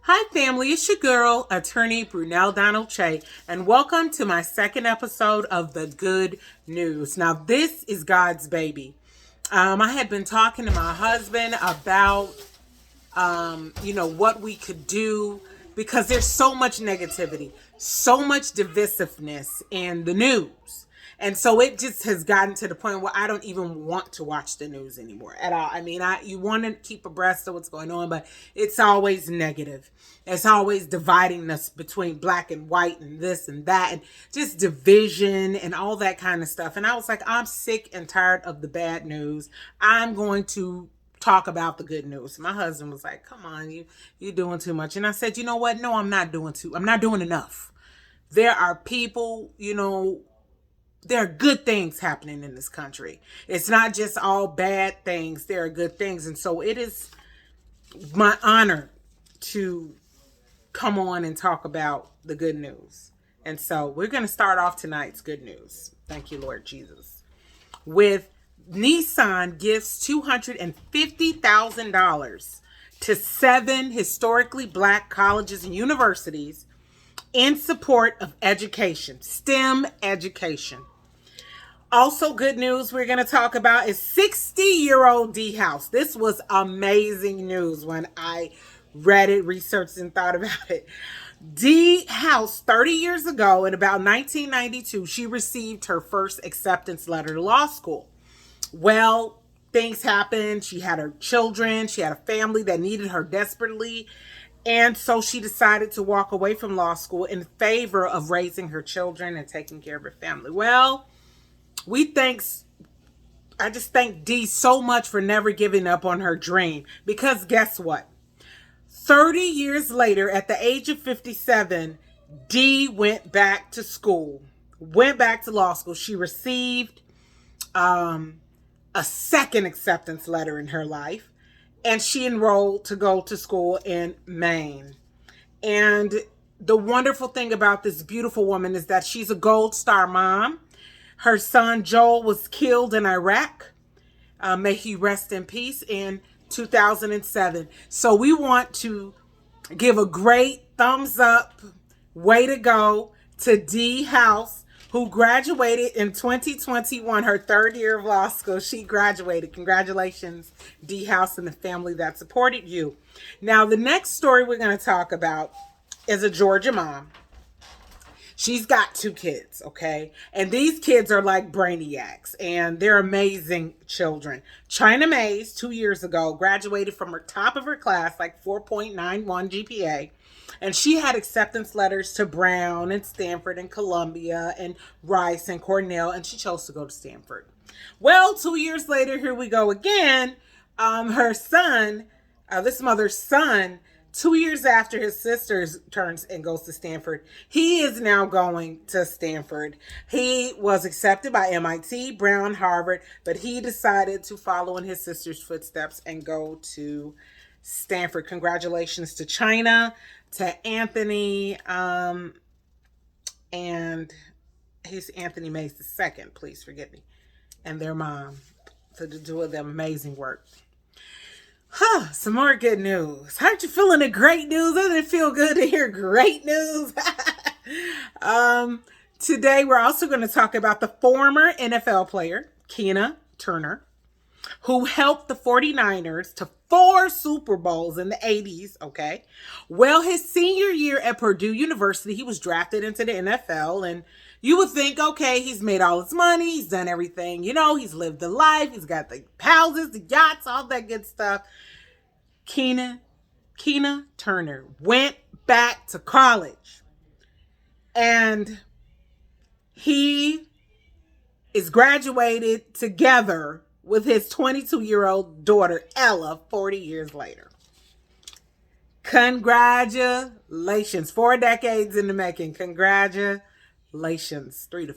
Hi, family. It's your girl, attorney Brunell Donald-Kyei, and welcome to my second episode of The Good News. Now, this is God's baby. I had been talking to my husband about, what we could do because there's so much negativity, so much divisiveness in the news. And so it just has gotten to the point where I don't even want to watch the news anymore at all. I mean, you want to keep abreast of what's going on, but it's always negative. It's always dividing us between black and white and this and that and just division and all that kind of stuff. And I was like, I'm sick and tired of the bad news. I'm going to talk about the good news. My husband was like, come on, you're doing too much. And I said, you know what? No, I'm not doing enough. There are people, there are good things happening in this country. It's not just all bad things. There are good things. And so it is my honor to come on and talk about the good news. And so we're going to start off tonight's good news. Thank you, Lord Jesus. With Nissan gives $250,000 to 7 historically black colleges and universities in support of education, STEM education. Also, good news we're going to talk about is 60-year-old D House. This was amazing news when I read it, researched, and thought about it. D House, 30 years ago, in about 1992, she received her first acceptance letter to law school. Well, things happened. She had her children. She had a family that needed her desperately. And so she decided to walk away from law school in favor of raising her children and taking care of her family. Well, I just thank Dee so much for never giving up on her dream. Because guess what? 30 years later, at the age of 57, Dee went back to school, went back to law school. She received a second acceptance letter in her life, and she enrolled to go to school in Maine. And the wonderful thing about this beautiful woman is that she's a Gold Star mom. Her son, Joel, was killed in Iraq. May he rest in peace in 2007. So we want to give a great thumbs up, way to go to D House, who graduated in 2021, her third year of law school. She graduated. Congratulations, D House, and the family that supported you. Now, the next story we're going to talk about is a Georgia mom. She's got 2 kids, okay? And these kids are like brainiacs, and they're amazing children. China Mays, 2 years ago, graduated from her top of her class, like 4.91 GPA. And she had acceptance letters to Brown and Stanford and Columbia and Rice and Cornell, and she chose to go to Stanford. Well, 2 years later, here we go again. Her son, this mother's son, 2 years after his sister turns and goes to Stanford, he is now going to Stanford. He was accepted by MIT, Brown, Harvard, but he decided to follow in his sister's footsteps and go to Stanford. Congratulations to China, to Anthony, and he's Anthony Mays II, please forgive me, and their mom, for the two of them amazing work. Some more good news. Aren't you feeling the great news? Doesn't it feel good to hear great news? Today, we're also going to talk about the former NFL player, Keena Turner, who helped the 49ers to 4 Super Bowls in the 80s, okay? Well, his senior year at Purdue University, he was drafted into the NFL, and you would think, okay, he's made all his money, he's done everything, he's lived the life, he's got the houses, the yachts, all that good stuff. Keena Turner went back to college, and he is graduated together with his 22-year-old daughter, Ella, 40 years later. Congratulations. 4 decades in the making. Congratulations. 3 to